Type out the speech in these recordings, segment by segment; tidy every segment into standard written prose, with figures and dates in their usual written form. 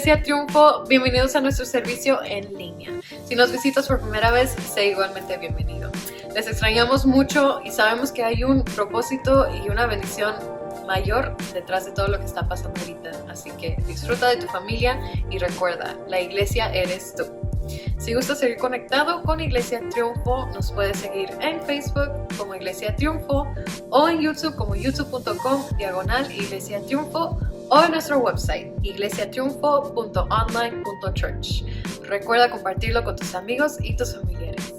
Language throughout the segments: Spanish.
Iglesia Triunfo, bienvenidos a nuestro servicio en línea. Si nos visitas por primera vez, sé igualmente bienvenido. Les extrañamos mucho y sabemos que hay un propósito y una bendición mayor detrás de todo lo que está pasando ahorita. Así que disfruta de tu familia y recuerda, la iglesia eres tú. Si gustas seguir conectado con Iglesia Triunfo, nos puedes seguir en Facebook como Iglesia Triunfo o en YouTube como youtube.com/Iglesia Triunfo o en nuestro website iglesiatriunfo.online.church. Recuerda compartirlo con tus amigos y tus familiares.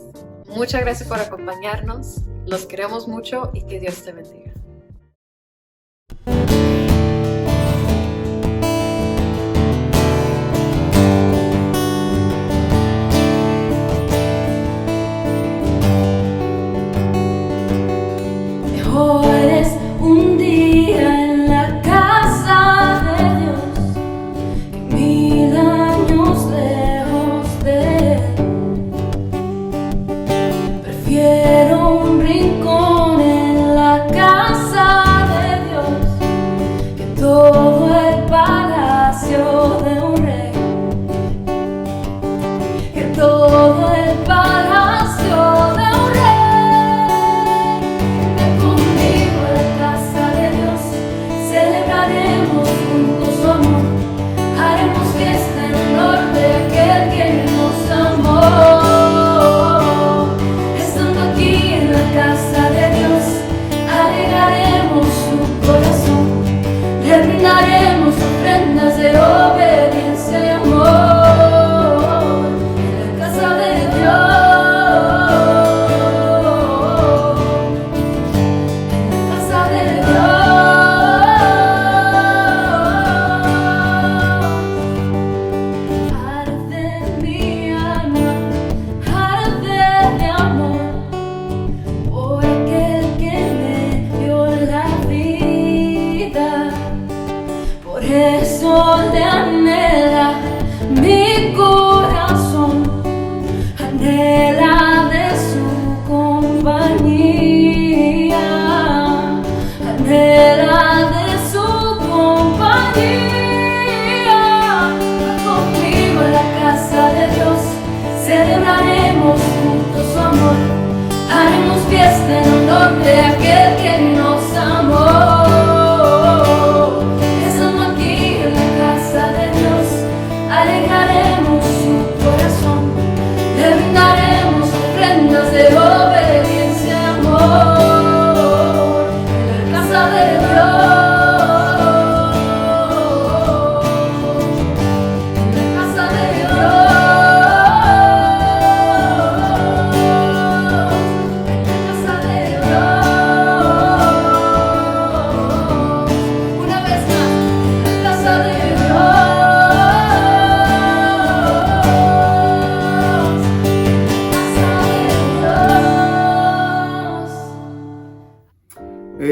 Muchas gracias por acompañarnos, los queremos mucho y que Dios te bendiga.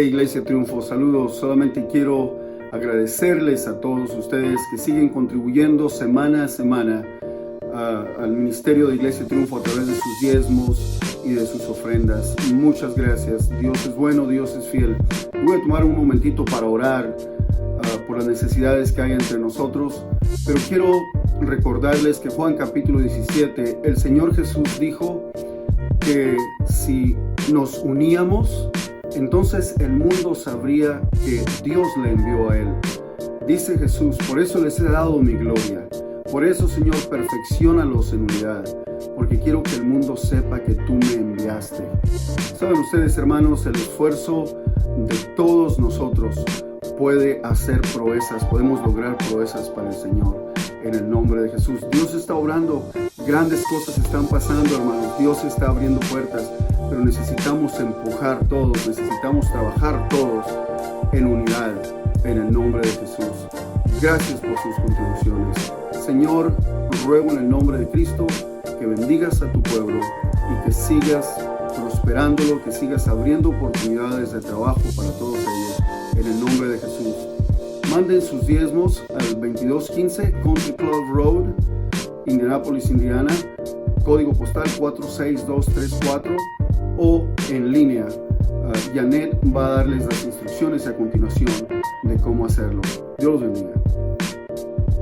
Iglesia Triunfo, saludos. Solamente quiero agradecerles a todos ustedes que siguen contribuyendo semana a semana al ministerio de Iglesia Triunfo a través de sus diezmos y de sus ofrendas. Muchas gracias. Dios es bueno, Dios es fiel. Voy a tomar un momentito para orar por las necesidades que hay entre nosotros, pero quiero recordarles que Juan capítulo 17, el Señor Jesús dijo que si nos uníamos, entonces el mundo sabría que Dios le envió a él. Dice Jesús, por eso les he dado mi gloria. Por eso, Señor, perfecciónalos en unidad, porque quiero que el mundo sepa que tú me enviaste. Saben ustedes, hermanos, el esfuerzo de todos nosotros puede hacer proezas, podemos lograr proezas para el Señor. En el nombre de Jesús, Dios está obrando, grandes cosas están pasando, hermanos. Dios está abriendo puertas, pero necesitamos empujar todos, necesitamos trabajar todos en unidad, en el nombre de Jesús. Gracias por sus contribuciones. Señor, ruego en el nombre de Cristo que bendigas a tu pueblo y que sigas prosperándolo, que sigas abriendo oportunidades de trabajo para todos ellos, en el nombre de Jesús. Manden sus diezmos al 2215 Country Club Road, Indianapolis, Indiana, código postal 46234, o en línea. Janet va a darles las instrucciones a continuación de cómo hacerlo. Dios los bendiga.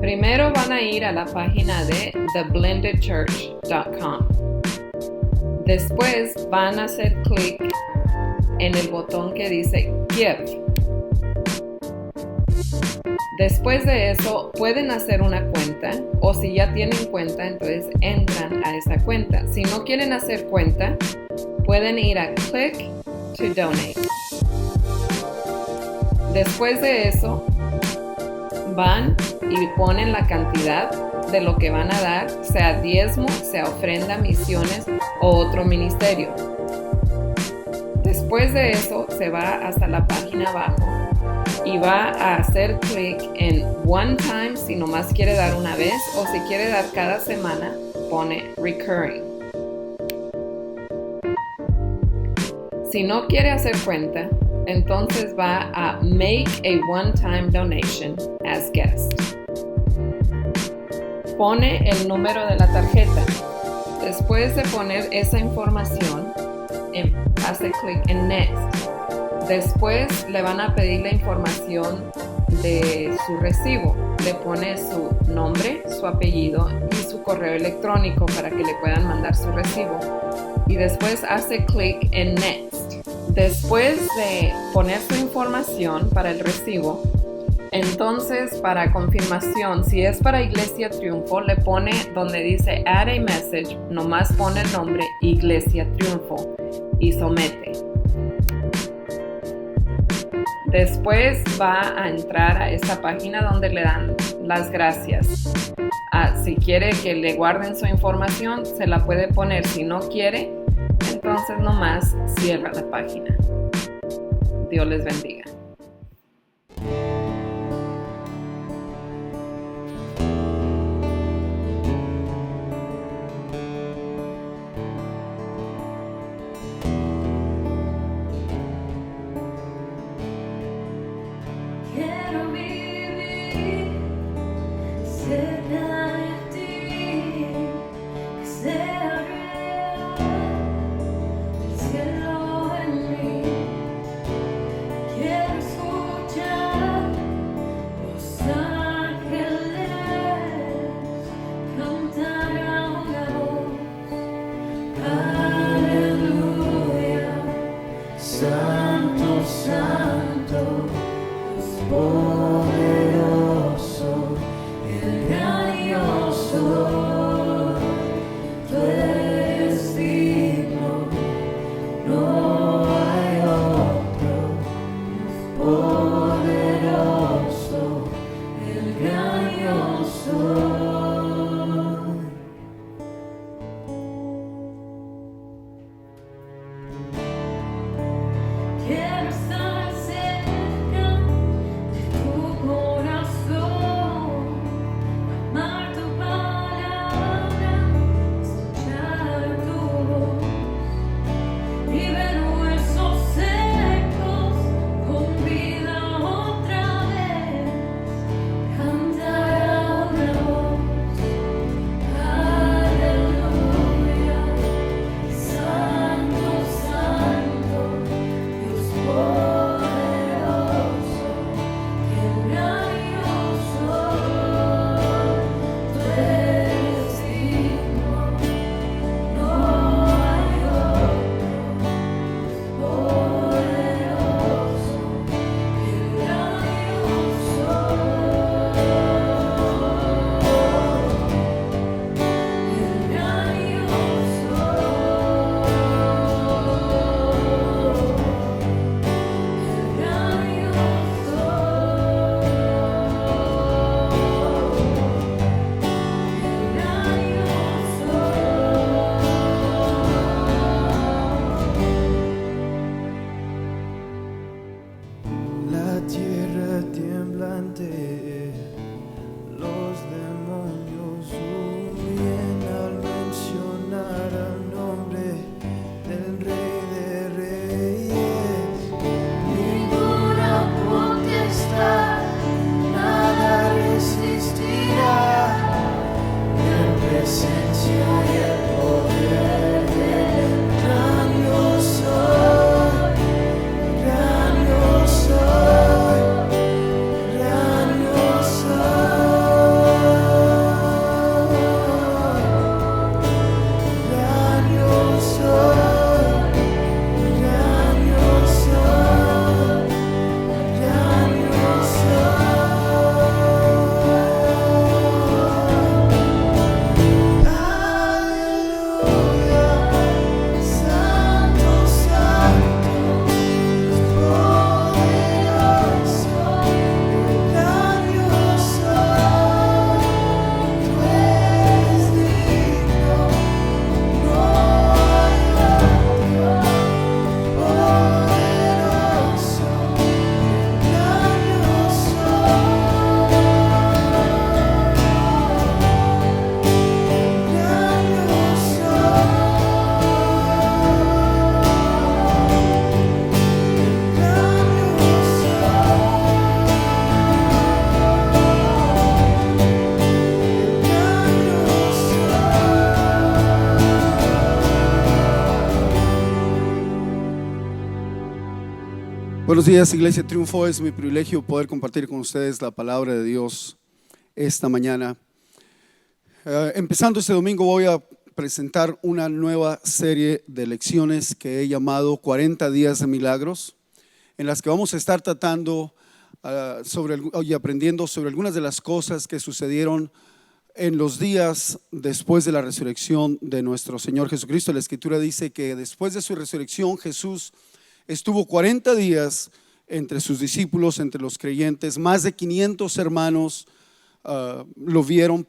Primero van a ir a la página de theblendedchurch.com. Después van a hacer clic en el botón que dice Give. Después de eso pueden hacer una cuenta, o si ya tienen cuenta, entonces entran a esa cuenta. Si no quieren hacer cuenta, pueden ir a Click to Donate. Después de eso, van y ponen la cantidad de lo que van a dar, sea diezmo, sea ofrenda, misiones o otro ministerio. Después de eso, se va hasta la página abajo y va a hacer clic en One Time si nomás quiere dar una vez, o si quiere dar cada semana, pone Recurring. Si no quiere hacer cuenta, entonces va a Make a One-Time Donation as Guest. Pone el número de la tarjeta. Después de poner esa información, hace clic en Next. Después le van a pedir la información de su recibo. Le pone su nombre, su apellido y su correo electrónico para que le puedan mandar su recibo. Y después hace clic en Next. Después de poner su información para el recibo, entonces para confirmación, si es para Iglesia Triunfo, le pone donde dice Add a Message, nomás pone el nombre Iglesia Triunfo y somete. Después va a entrar a esta página donde le dan las gracias. Si quiere que le guarden su información, se la puede poner. Si no quiere, entonces nomás cierra la página. Dios les bendiga. Quiero vivir cerca de ti, que sea real el cielo en mí. Quiero Buenos días, Iglesia Triunfo. Es mi privilegio poder compartir con ustedes la palabra de Dios esta mañana. Empezando este domingo voy a presentar una nueva serie de lecciones que he llamado 40 días de milagros, en las que vamos a estar tratando y aprendiendo sobre algunas de las cosas que sucedieron en los días después de la resurrección de nuestro Señor Jesucristo. La Escritura dice que después de su resurrección Jesús estuvo 40 días entre sus discípulos, entre los creyentes. Más de 500 hermanos lo vieron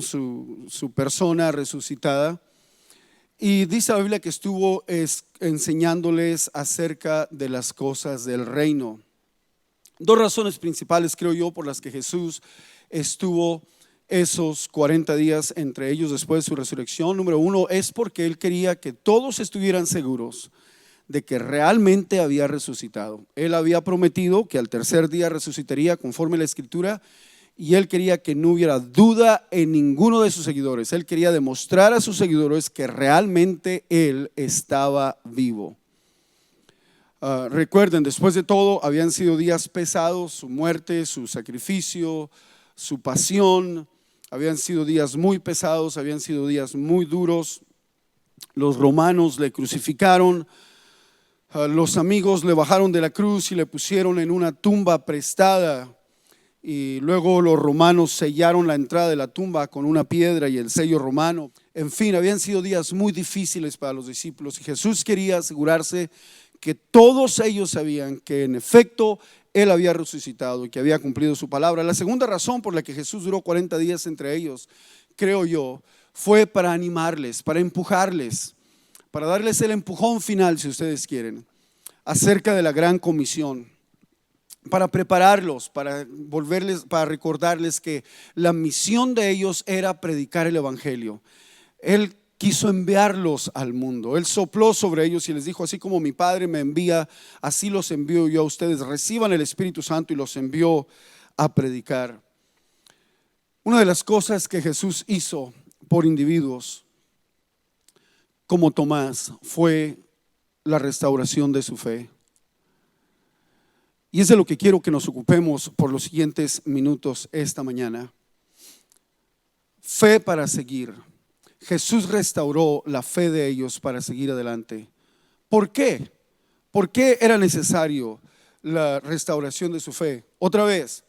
su persona resucitada. Y dice la Biblia que estuvo enseñándoles acerca de las cosas del reino. Dos razones principales, creo yo, por las que Jesús estuvo esos 40 días entre ellos después de su resurrección. Número uno, es porque Él quería que todos estuvieran seguros de que realmente había resucitado. Él había prometido que al tercer día resucitaría conforme a la Escritura, y Él quería que no hubiera duda en ninguno de sus seguidores. Él quería demostrar a sus seguidores que realmente Él estaba vivo. Recuerden, después de todo habían sido días pesados, su muerte, su sacrificio, su pasión, habían sido días muy pesados, habían sido días muy duros. Los romanos le crucificaron. Los amigos le bajaron de la cruz y le pusieron en una tumba prestada, y luego los romanos sellaron la entrada de la tumba con una piedra y el sello romano. En fin, habían sido días muy difíciles para los discípulos, y Jesús quería asegurarse que todos ellos sabían que en efecto Él había resucitado y que había cumplido su palabra. La segunda razón por la que Jesús duró 40 días entre ellos, creo yo, fue para animarles, para empujarles, para darles el empujón final, si ustedes quieren, acerca de la gran comisión, para prepararlos, para recordarles que la misión de ellos era predicar el evangelio. Él quiso enviarlos al mundo. Él sopló sobre ellos y les dijo: así como mi Padre me envía, así los envío yo a ustedes. Reciban el Espíritu Santo, y los envió a predicar. Una de las cosas que Jesús hizo por individuos como Tomás fue la restauración de su fe. Y es de lo que quiero que nos ocupemos por los siguientes minutos esta mañana. Fe para seguir. Jesús restauró la fe de ellos para seguir adelante. ¿Por qué? ¿Por qué era necesario la restauración de su fe? Otra vez,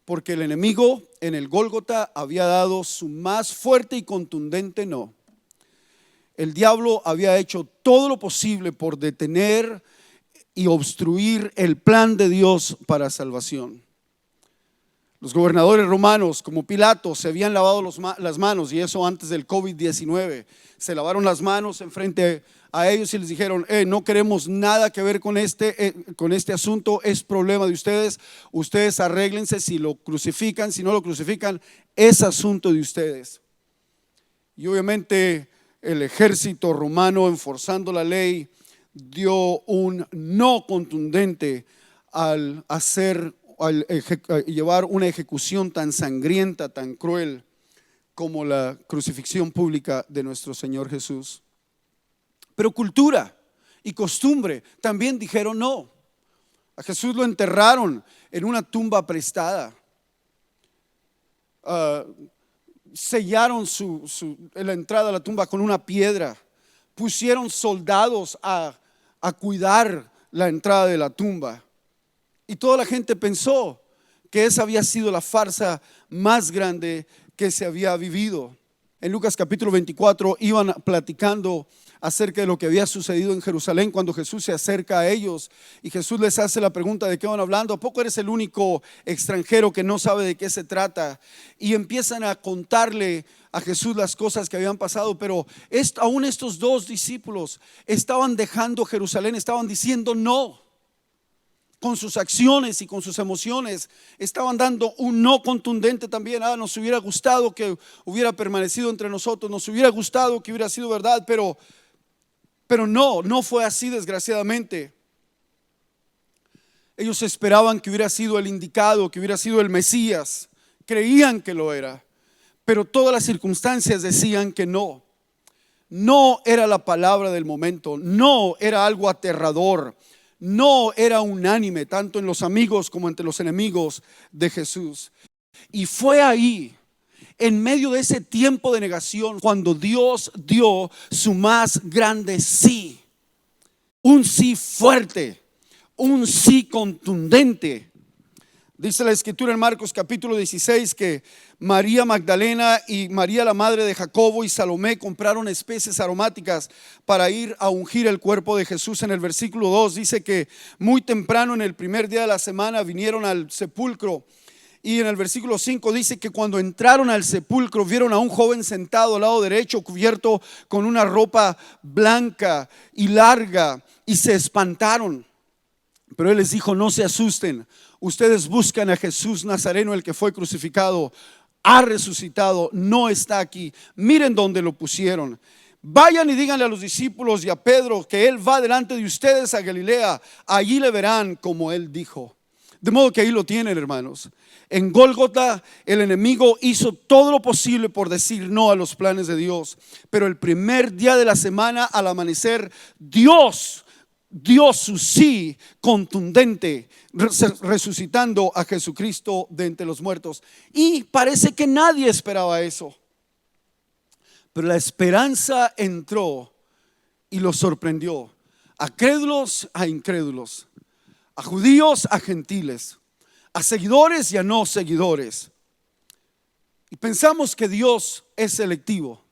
porque el enemigo en el Gólgota había dado su más fuerte y contundente no. El diablo había hecho todo lo posible por detener y obstruir el plan de Dios para salvación. Los gobernadores romanos, como Pilato, se habían lavado las manos, y eso antes del COVID-19. Se lavaron las manos en frente a ellos y les dijeron: no queremos nada que ver con este asunto, es problema de ustedes. Ustedes arréglense, si lo crucifican, si no lo crucifican, es asunto de ustedes. Y obviamente el ejército romano, enforzando la ley, dio un no contundente al llevar una ejecución tan sangrienta, tan cruel como la crucifixión pública de nuestro Señor Jesús. Pero cultura y costumbre también dijeron no. A Jesús lo enterraron en una tumba prestada. Sellaron la entrada a la tumba con una piedra. Pusieron soldados a cuidar la entrada de la tumba. Y toda la gente pensó que esa había sido la farsa más grande que se había vivido. En Lucas capítulo 24 iban platicando acerca de lo que había sucedido en Jerusalén cuando Jesús se acerca a ellos, y Jesús les hace la pregunta: ¿de qué van hablando? ¿A poco eres el único extranjero que no sabe de qué se trata? Y empiezan a contarle a Jesús las cosas que habían pasado. Pero aún estos dos discípulos estaban dejando Jerusalén, estaban diciendo no. Con sus acciones y con sus emociones estaban dando un no contundente también. Nos hubiera gustado que hubiera permanecido entre nosotros, nos hubiera gustado que hubiera sido verdad, pero no fue así, desgraciadamente. Ellos esperaban que hubiera sido el indicado, que hubiera sido el Mesías, creían que lo era, pero todas las circunstancias decían que no. No era la palabra del momento, no era algo aterrador, no era unánime, tanto en los amigos como entre los enemigos de Jesús. Y fue ahí, en medio de ese tiempo de negación, cuando Dios dio su más grande sí. Un sí fuerte, un sí contundente. Dice la escritura en Marcos capítulo 16 que María Magdalena y María la madre de Jacobo y Salomé compraron especies aromáticas para ir a ungir el cuerpo de Jesús. En el versículo 2 dice que muy temprano en el primer día de la semana vinieron al sepulcro. Y en el versículo 5 dice que cuando entraron al sepulcro vieron a un joven sentado al lado derecho, cubierto con una ropa blanca y larga, y se espantaron. Pero él les dijo: no se asusten, ustedes buscan a Jesús Nazareno, el que fue crucificado. Ha resucitado, no está aquí. Miren dónde lo pusieron. Vayan y díganle a los discípulos y a Pedro que él va delante de ustedes a Galilea. Allí le verán como él dijo. De modo que ahí lo tienen, hermanos. En Gólgota el enemigo hizo todo lo posible por decir no a los planes de Dios. Pero el primer día de la semana, al amanecer, Dios dio su sí contundente, resucitando a Jesucristo de entre los muertos. Y parece que nadie esperaba eso, pero la esperanza entró y los sorprendió. A crédulos, a incrédulos, a judíos, a gentiles, a seguidores y a no seguidores. Y pensamos que Dios es selectivo.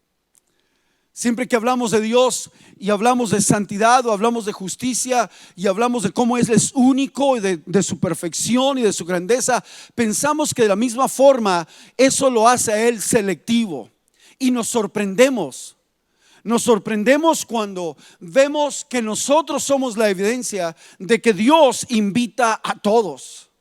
Siempre que hablamos de Dios y hablamos de santidad o hablamos de justicia y hablamos de cómo Él es único y de su perfección y de su grandeza, pensamos que de la misma forma eso lo hace a Él selectivo. Y nos sorprendemos. Nos sorprendemos cuando vemos que nosotros somos la evidencia de que Dios invita a todos.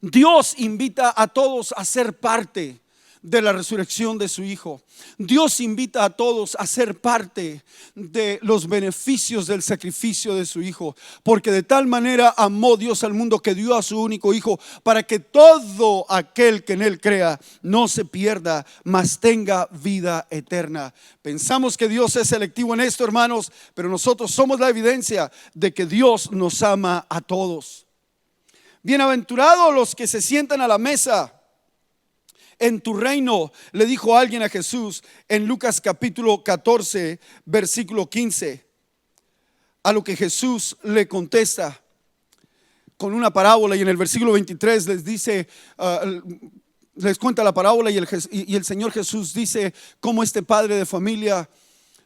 Dios invita a todos a ser parte de la resurrección de su Hijo. Dios invita a todos a ser parte de los beneficios del sacrificio de su Hijo, porque de tal manera amó Dios al mundo que dio a su único Hijo, para que todo aquel que en Él crea no se pierda, mas tenga vida eterna. Pensamos que Dios es selectivo en esto, hermanos, pero nosotros somos la evidencia de que Dios nos ama a todos. Bienaventurados los que se sientan a la mesa en tu reino, le dijo alguien a Jesús en Lucas capítulo 14 versículo 15. A lo que Jesús le contesta con una parábola, y en el versículo 23 les dice, les cuenta la parábola, y el Señor Jesús dice cómo este padre de familia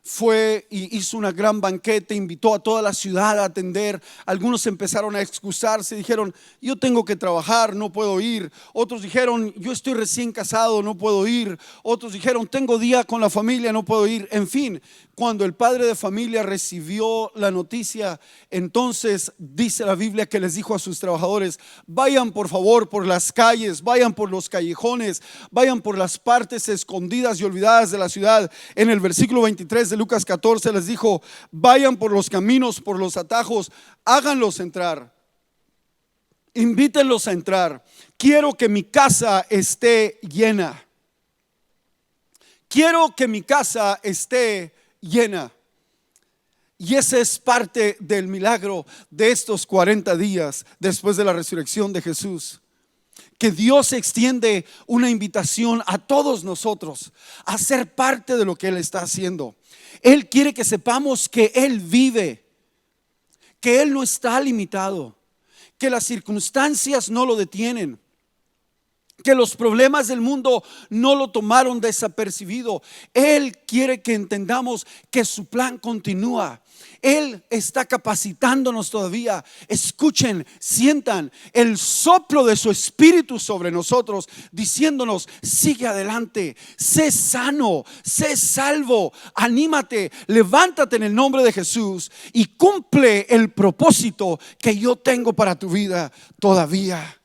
fue y hizo una gran banquete, invitó a toda la ciudad a atender. Algunos empezaron a excusarse, dijeron: yo tengo que trabajar, no puedo ir. Otros dijeron: yo estoy recién casado, no puedo ir. Otros dijeron: tengo día con la familia, no puedo ir. En fin, cuando el padre de familia recibió la noticia, entonces dice la Biblia que les dijo a sus trabajadores: vayan por favor por las calles, vayan por los callejones, vayan por las partes escondidas y olvidadas de la ciudad. En el versículo 23 de Lucas 14 les dijo: vayan por los caminos, por los atajos, háganlos entrar, invítenlos a entrar. Quiero que mi casa esté llena. Quiero que mi casa esté llena. Y ese es parte del milagro de estos 40 días después de la resurrección de Jesús, que Dios extiende una invitación a todos nosotros a ser parte de lo que Él está haciendo. Él quiere que sepamos que Él vive, que Él no está limitado, que las circunstancias no lo detienen, que los problemas del mundo no lo tomaron desapercibido. Él quiere que entendamos que su plan continúa. Él está capacitándonos todavía. Escuchen, sientan el soplo de su espíritu sobre nosotros, diciéndonos: sigue adelante, sé sano, sé salvo, anímate, levántate en el nombre de Jesús y cumple el propósito que yo tengo para tu vida todavía.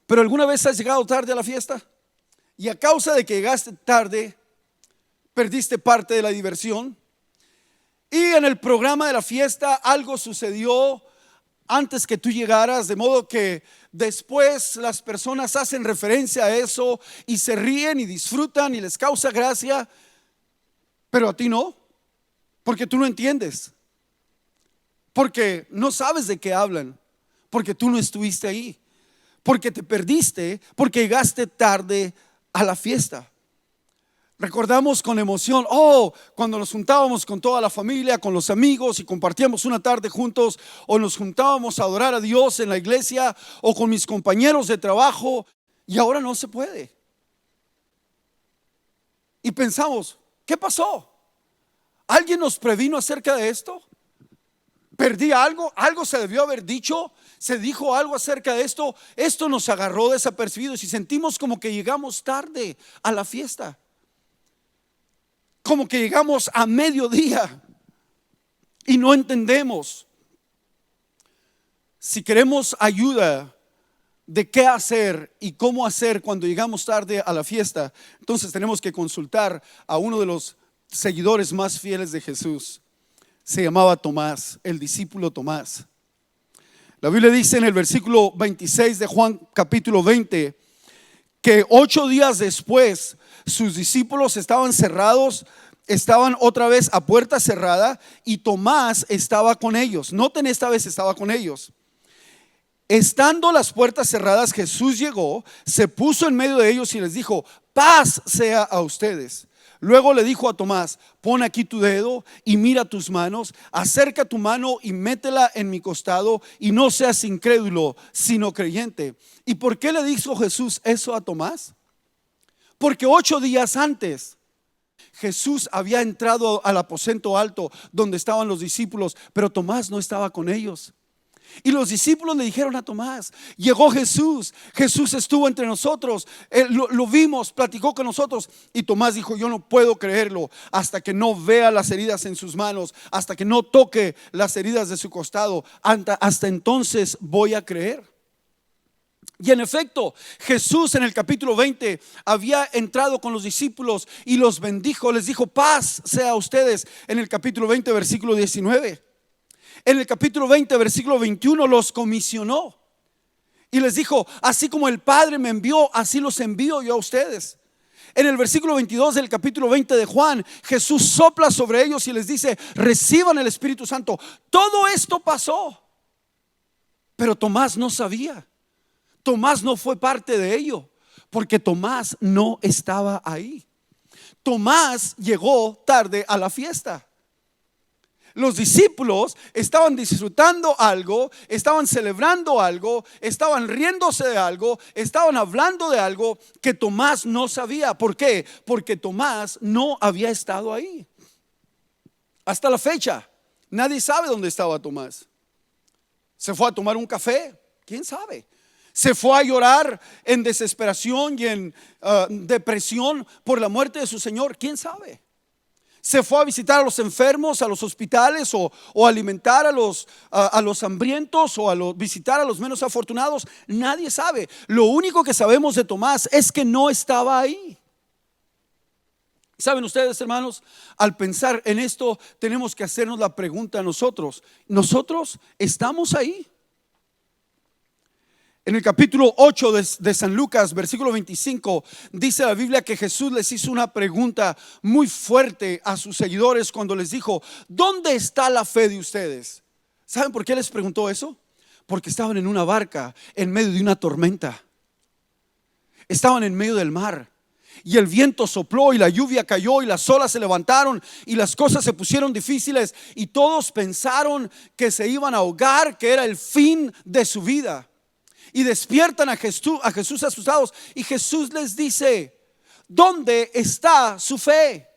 Pero ¿alguna vez has llegado tarde a la fiesta? Y a causa de que llegaste tarde, perdiste parte de la diversión. Y en el programa de la fiesta algo sucedió antes que tú llegaras, de modo que después las personas hacen referencia a eso y se ríen y disfrutan y les causa gracia, pero a ti no, porque tú no entiendes. porque no sabes de qué hablan, porque tú no estuviste ahí, porque te perdiste, porque llegaste tarde a la fiesta. Recordamos con emoción, cuando nos juntábamos con toda la familia, con los amigos y compartíamos una tarde juntos, o nos juntábamos a adorar a Dios en la iglesia, o con mis compañeros de trabajo, y ahora no se puede. Y pensamos, ¿qué pasó? ¿Alguien nos previno acerca de esto? ¿Perdí algo? ¿Algo se debió haber dicho? ¿Se dijo algo acerca de esto? Esto nos agarró desapercibidos y sentimos como que llegamos tarde a la fiesta, como que llegamos a mediodía y no entendemos. Si queremos ayuda de qué hacer y cómo hacer cuando llegamos tarde a la fiesta, entonces tenemos que consultar a uno de los seguidores más fieles de Jesús. Se llamaba Tomás, el discípulo Tomás. La Biblia dice en el versículo 26 de Juan capítulo 20 que 8 días después sus discípulos estaban cerrados, estaban otra vez a puerta cerrada, y Tomás estaba con ellos. Noten, esta vez estaba con ellos. Estando las puertas cerradas, Jesús llegó, se puso en medio de ellos y les dijo: paz sea a ustedes. Luego le dijo a Tomás: pon aquí tu dedo y mira tus manos, acerca tu mano y métela en mi costado, y no seas incrédulo, sino creyente. ¿Y por qué le dijo Jesús eso a Tomás? Porque 8 días antes Jesús había entrado al aposento alto donde estaban los discípulos, pero Tomás no estaba con ellos. Y los discípulos le dijeron a Tomás: llegó Jesús, Jesús estuvo entre nosotros, lo vimos, platicó con nosotros. Y Tomás dijo: yo no puedo creerlo hasta que no vea las heridas en sus manos, hasta que no toque las heridas de su costado. Hasta entonces voy a creer. Y en efecto, Jesús en el capítulo 20 había entrado con los discípulos y los bendijo, les dijo: paz sea a ustedes. En el capítulo 20 versículo 19. En el capítulo 20 versículo 21 los comisionó y les dijo: así como el Padre me envió, así los envío yo a ustedes. En el versículo 22 del capítulo 20 de Juan, Jesús sopla sobre ellos y les dice: reciban el Espíritu Santo. Todo esto pasó, pero Tomás no sabía. Tomás no fue parte de ello, porque Tomás no estaba ahí. Tomás llegó tarde a la fiesta. Los discípulos estaban disfrutando algo, estaban celebrando algo, estaban riéndose de algo, estaban hablando de algo que Tomás no sabía. ¿Por qué? Porque Tomás no había estado ahí. Hasta la fecha, nadie sabe dónde estaba Tomás. ¿Se fue a tomar un café? ¿Quién sabe? ¿Se fue a llorar en desesperación y en depresión por la muerte de su Señor? ¿Quién sabe? ¿Se fue a visitar a los enfermos, a los hospitales, o alimentar a los hambrientos, o visitar a los menos afortunados? Nadie sabe. Lo único que sabemos de Tomás es que no estaba ahí. ¿Saben ustedes, hermanos? Al pensar en esto, tenemos que hacernos la pregunta a nosotros: ¿nosotros estamos ahí? En el capítulo 8 de San Lucas, versículo 25, dice la Biblia que Jesús les hizo una pregunta muy fuerte a sus seguidores cuando les dijo: ¿dónde está la fe de ustedes? ¿Saben por qué les preguntó eso? Porque estaban en una barca en medio de una tormenta. Estaban en medio del mar, y el viento sopló y la lluvia cayó y las olas se levantaron y las cosas se pusieron difíciles, y todos pensaron que se iban a ahogar, que era el fin de su vida. Y despiertan a Jesús asustados, y Jesús les dice: ¿dónde está su fe?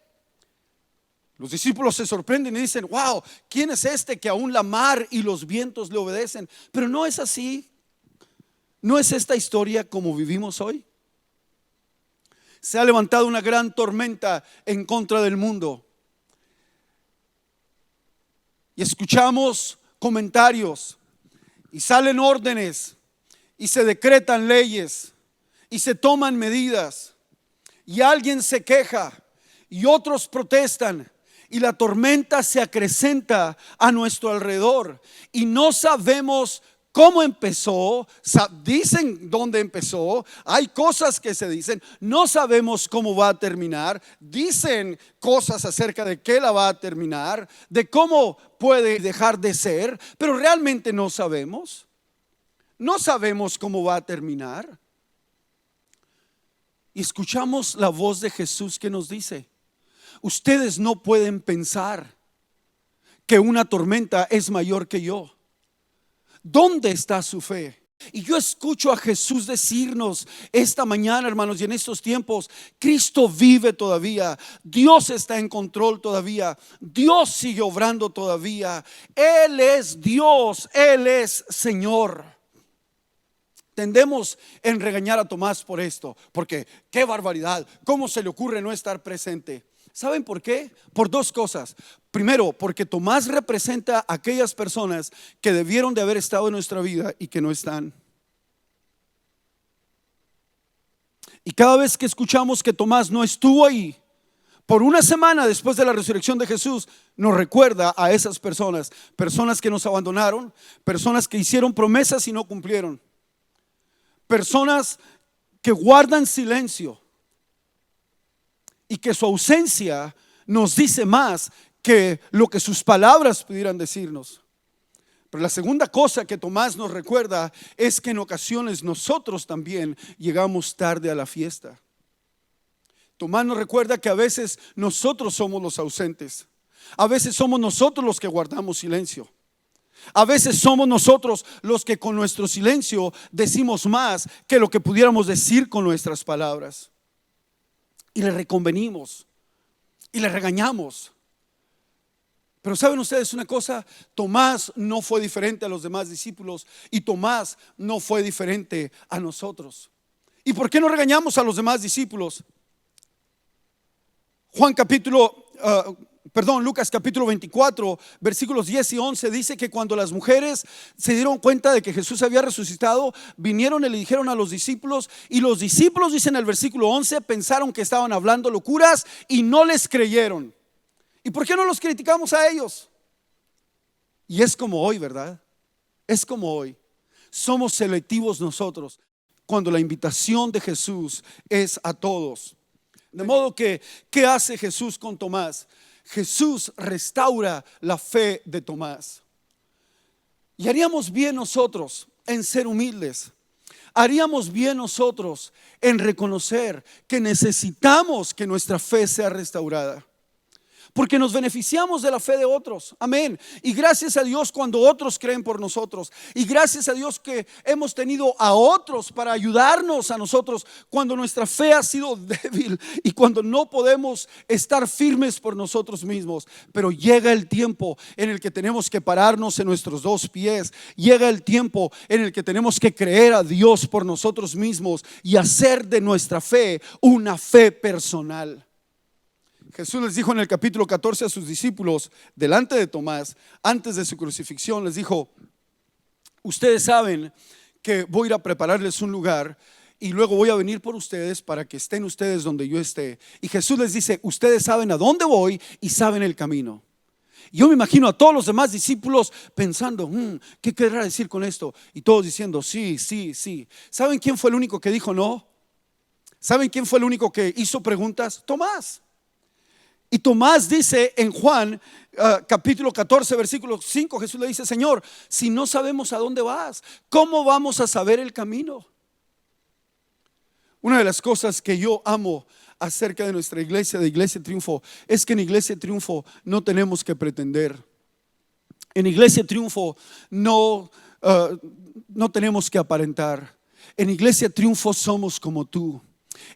Los discípulos se sorprenden y dicen: wow, ¿quién es este que aún la mar y los vientos le obedecen? Pero no es así. ¿No es esta historia como vivimos hoy? Se ha levantado una gran tormenta en contra del mundo, y escuchamos comentarios, y salen órdenes, y se decretan leyes, y se toman medidas, y alguien se queja y otros protestan, y la tormenta se acrecenta a nuestro alrededor, y no sabemos cómo empezó, dicen dónde empezó, hay cosas que se dicen, no sabemos cómo va a terminar, dicen cosas acerca de qué la va a terminar, de cómo puede dejar de ser, pero realmente no sabemos. No sabemos cómo va a terminar. Y escuchamos la voz de Jesús que nos dice: ustedes no pueden pensar que una tormenta es mayor que yo. ¿Dónde está su fe? Y yo escucho a Jesús decirnos esta mañana, hermanos, y en estos tiempos, Cristo vive todavía, Dios está en control todavía, Dios sigue obrando todavía, Él es Dios, Él es Señor. Tendemos en regañar a Tomás por esto, porque qué barbaridad, ¿cómo se le ocurre no estar presente? ¿Saben por qué? Por dos cosas. Primero, porque Tomás representa a aquellas personas que debieron de haber estado en nuestra vida y que no están. Y cada vez que escuchamos que Tomás no estuvo ahí, por una semana después de la resurrección de Jesús, nos recuerda a esas personas, personas que nos abandonaron, personas que hicieron promesas y no cumplieron, personas que guardan silencio y que su ausencia nos dice más que lo que sus palabras pudieran decirnos. Pero la segunda cosa que Tomás nos recuerda es que en ocasiones nosotros también llegamos tarde a la fiesta. Tomás nos recuerda que a veces nosotros somos los ausentes. A veces somos nosotros los que guardamos silencio. A veces somos nosotros los que con nuestro silencio decimos más que lo que pudiéramos decir con nuestras palabras. Y le reconvenimos y le regañamos. Pero ¿saben ustedes una cosa? Tomás no fue diferente a los demás discípulos y Tomás no fue diferente a nosotros. ¿Y por qué no regañamos a los demás discípulos? Lucas capítulo 24 versículos 10 y 11 dice que cuando las mujeres se dieron cuenta de que Jesús había resucitado, vinieron y le dijeron a los discípulos, y los discípulos, dice en el versículo 11, pensaron que estaban hablando locuras y no les creyeron. ¿Y por qué no los criticamos a ellos? Y es como hoy, ¿verdad? Es como hoy. Somos selectivos nosotros cuando la invitación de Jesús es a todos. De modo que, ¿qué hace Jesús con Tomás? Jesús restaura la fe de Tomás. Y haríamos bien nosotros en ser humildes. Haríamos bien nosotros en reconocer que necesitamos que nuestra fe sea restaurada. Porque nos beneficiamos de la fe de otros, amén. Y gracias a Dios cuando otros creen por nosotros. Y gracias a Dios que hemos tenido a otros para ayudarnos a nosotros cuando nuestra fe ha sido débil y cuando no podemos estar firmes por nosotros mismos. Pero llega el tiempo en el que tenemos que pararnos en nuestros dos pies. Llega el tiempo en el que tenemos que creer a Dios por nosotros mismos y hacer de nuestra fe una fe personal. Jesús les dijo en el capítulo 14 a sus discípulos, delante de Tomás, antes de su crucifixión, les dijo: ustedes saben que voy a ir a prepararles un lugar y luego voy a venir por ustedes para que estén ustedes donde yo esté. Y Jesús les dice: ustedes saben a dónde voy y saben el camino. Yo me imagino a todos los demás discípulos pensando: ¿qué querrá decir con esto? Y todos diciendo: sí, sí, sí. ¿Saben quién fue el único que dijo no? ¿Saben quién fue el único que hizo preguntas? Tomás. Y Tomás dice en Juan capítulo 14 versículo 5, Jesús le dice: Señor, si no sabemos a dónde vas, ¿cómo vamos a saber el camino? Una de las cosas que yo amo acerca de nuestra iglesia, de Iglesia Triunfo, es que en Iglesia Triunfo no tenemos que pretender. En Iglesia Triunfo no tenemos que aparentar. En Iglesia Triunfo somos como tú.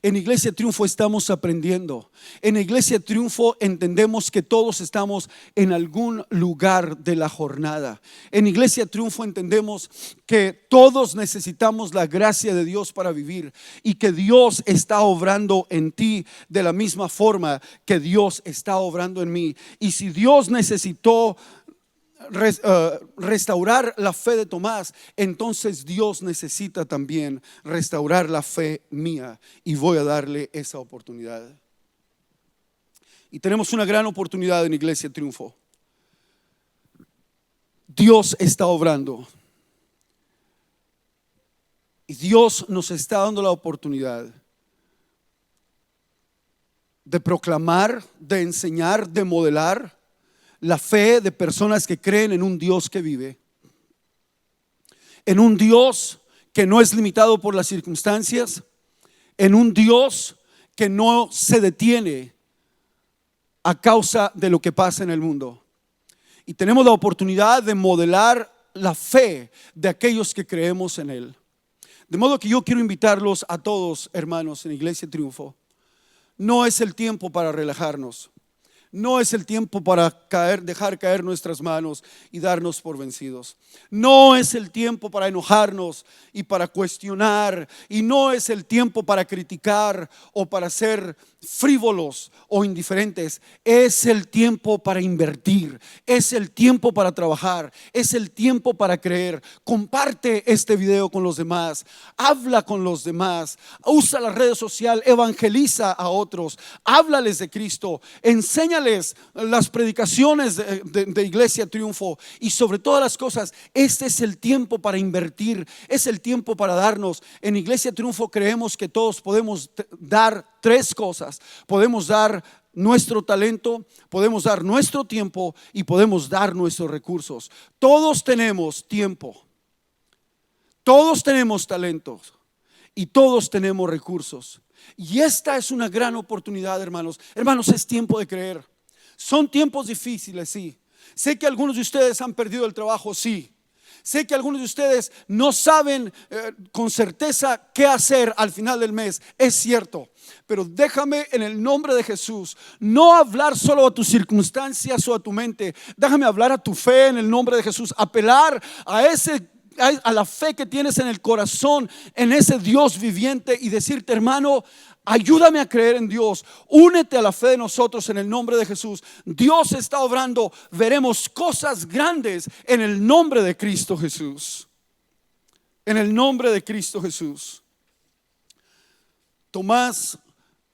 En Iglesia Triunfo estamos aprendiendo. En Iglesia Triunfo entendemos que todos estamos en algún lugar de la jornada. En Iglesia Triunfo entendemos que todos necesitamos la gracia de Dios para vivir y que Dios está obrando en ti de la misma forma que Dios está obrando en mí. Y si Dios necesitó restaurar la fe de Tomás, entonces Dios necesita también restaurar la fe mía, y voy a darle esa oportunidad. Y tenemos una gran oportunidad en Iglesia Triunfo. Dios está obrando. Y Dios nos está dando la oportunidad de proclamar, de enseñar, de modelar la fe de personas que creen en un Dios que vive, en un Dios que no es limitado por las circunstancias, en un Dios que no se detiene a causa de lo que pasa en el mundo. Y tenemos la oportunidad de modelar la fe de aquellos que creemos en Él. De modo que yo quiero invitarlos a todos, hermanos, en Iglesia Triunfo. No es el tiempo para relajarnos. No es el tiempo para dejar caer nuestras manos y darnos por vencidos. No es el tiempo para enojarnos y para cuestionar. Y no es el tiempo para criticar o para ser frívolos o indiferentes. Es el tiempo para invertir. Es el tiempo para trabajar. Es el tiempo para creer. Comparte este video con los demás. Habla con los demás. Usa las redes sociales. Evangeliza a otros. Háblales de Cristo. Enséñales las predicaciones de Iglesia Triunfo. Y sobre todas las cosas, este es el tiempo para invertir. Es el tiempo para darnos. En Iglesia Triunfo creemos que todos podemos dar tres cosas. Podemos dar nuestro talento, podemos dar nuestro tiempo y podemos dar nuestros recursos. Todos tenemos tiempo, todos tenemos talentos y todos tenemos recursos. Y esta es una gran oportunidad, hermanos. Hermanos, es tiempo de creer. Son tiempos difíciles, sí. Sé que algunos de ustedes han perdido el trabajo, sí. Sé que algunos de ustedes no saben con certeza qué hacer al final del mes. Es cierto. Pero déjame en el nombre de Jesús no hablar solo a tus circunstancias o a tu mente. Déjame hablar a tu fe en el nombre de Jesús. Apelar a la fe que tienes en el corazón, en ese Dios viviente, y decirte: hermano, ayúdame a creer en Dios. Únete a la fe de nosotros en el nombre de Jesús. Dios está obrando. Veremos cosas grandes en el nombre de Cristo Jesús. En el nombre de Cristo Jesús. Tomás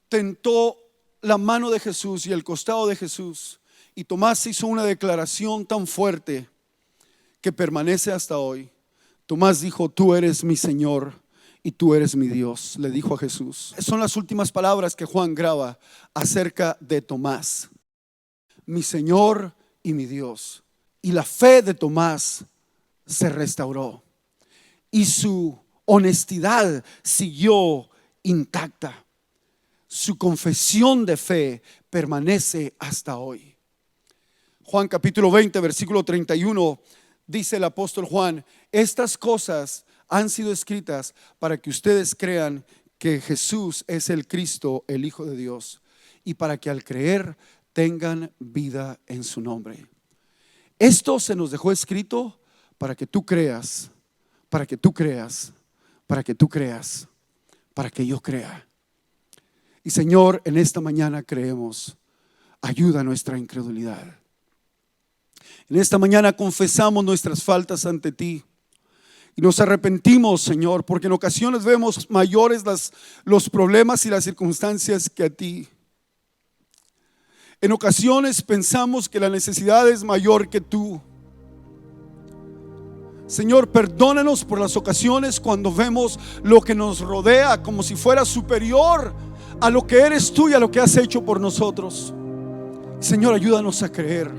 tentó la mano de Jesús y el costado de Jesús, y Tomás hizo una declaración tan fuerte que permanece hasta hoy. Tomás dijo: tú eres mi Señor y tú eres mi Dios, le dijo a Jesús. Son las últimas palabras que Juan graba acerca de Tomás: mi Señor y mi Dios. Y la fe de Tomás se restauró y su honestidad siguió intacta. Su confesión de fe permanece hasta hoy. Juan capítulo 20 versículo 31 dice el apóstol Juan: estas cosas han sido escritas para que ustedes crean que Jesús es el Cristo, el Hijo de Dios, y para que al creer tengan vida en su nombre. Esto se nos dejó escrito para que tú creas, para que tú creas, para que tú creas, para que yo crea. Y Señor, en esta mañana creemos. Ayuda nuestra incredulidad. En esta mañana confesamos nuestras faltas ante ti y nos arrepentimos, Señor, porque en ocasiones vemos mayores los problemas y las circunstancias que a ti. En ocasiones pensamos que la necesidad es mayor que tú. Señor, perdónanos por las ocasiones cuando vemos lo que nos rodea como si fuera superior a lo que eres tú y a lo que has hecho por nosotros. Señor, ayúdanos a creer.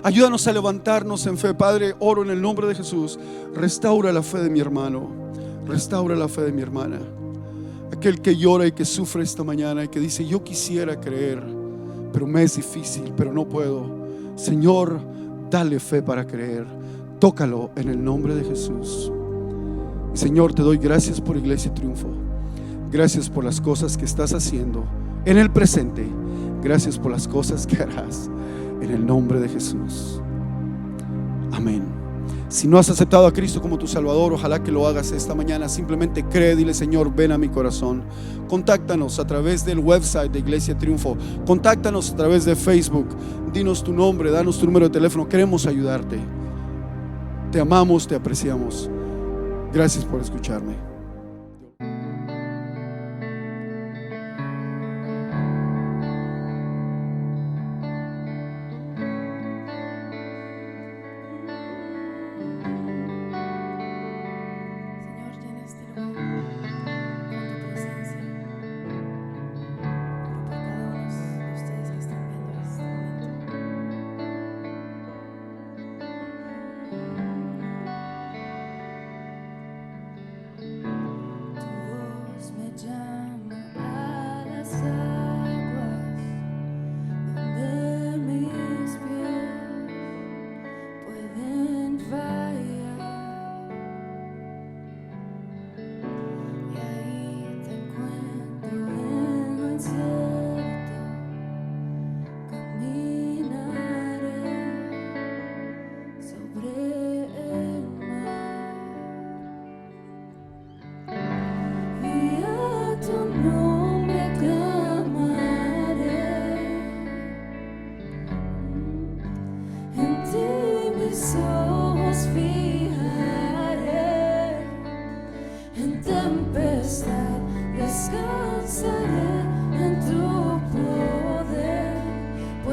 Ayúdanos a levantarnos en fe. Padre, oro en el nombre de Jesús. Restaura la fe de mi hermano. Restaura la fe de mi hermana. Aquel que llora y que sufre esta mañana y que dice: yo quisiera creer, pero me es difícil, pero no puedo. Señor, dale fe para creer. Tócalo en el nombre de Jesús. Y Señor, te doy gracias por Iglesia Triunfo. Gracias por las cosas que estás haciendo en el presente. Gracias por las cosas que harás en el nombre de Jesús. Amén. Si no has aceptado a Cristo como tu Salvador, ojalá que lo hagas esta mañana. Simplemente cree, dile: Señor, ven a mi corazón. Contáctanos a través del website de Iglesia Triunfo. Contáctanos a través de Facebook. Dinos tu nombre, danos tu número de teléfono. Queremos ayudarte. Te amamos, te apreciamos. Gracias por escucharme. Señor, llena este lugar.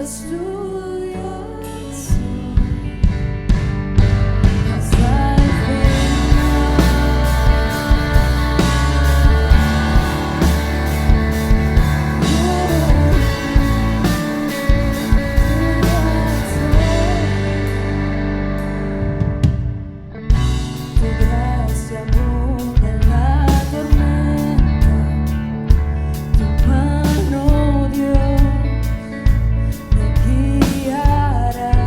pues tuyo soy hasta el tu gracia alumbra la tormenta, tu mano, Dios, me guiará.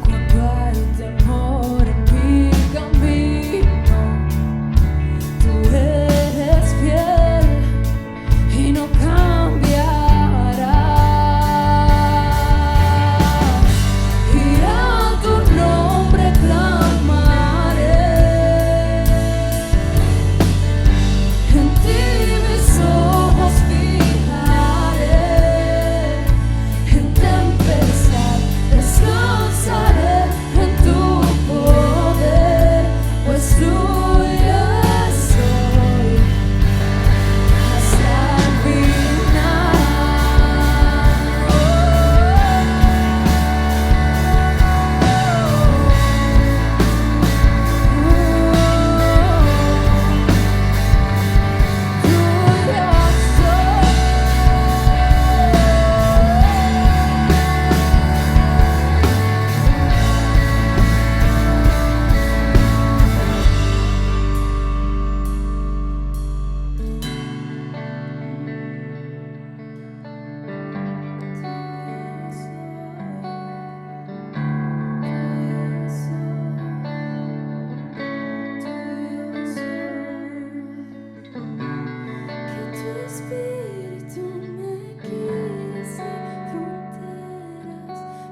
Cuando hay temor en mi camino, tú eres fiel y no cambiarás. Y a tu nombre clamaré, en ti mis ojos fijaré, en tempestad descansaré en tu poder, pues tuya soy hasta el que tu espíritu me guíe sin fronteras,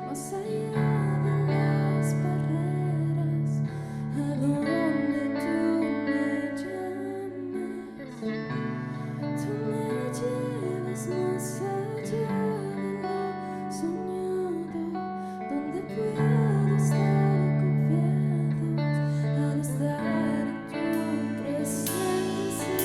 más allá de las barreras, a donde tú me llames. Tú me llevas más allá de lo soñado, donde puedo estar confiado al estar en tu presencia.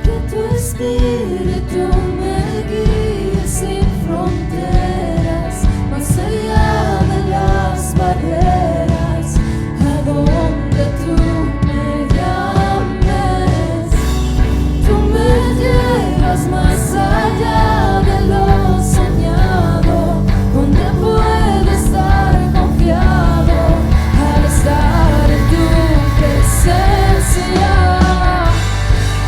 Que tu espíritu me guíe sin fronteras, más allá de las barreras, a donde tú me llames. Tú me llevas más allá de lo soñado, donde puedo estar confiado al estar en tu presencia.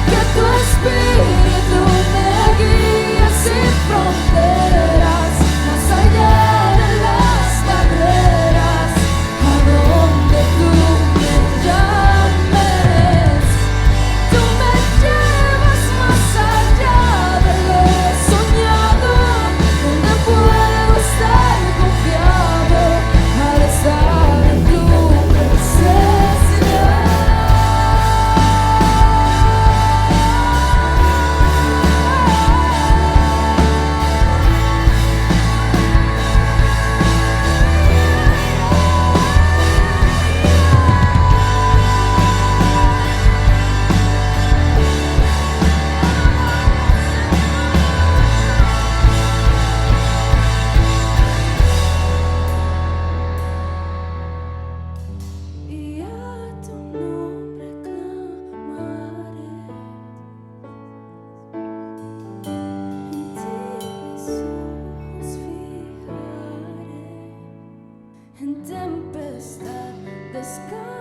Que tu espíritu me guíe sin fronteras, más allá de las barreras, a donde tú me llames. Tú me llevas más allá de lo soñado, donde puedo estar confiado al estar en tu presencia. Y a tu nombre clamaré, en ti mis ojos fijaré, en tempestad descansaré.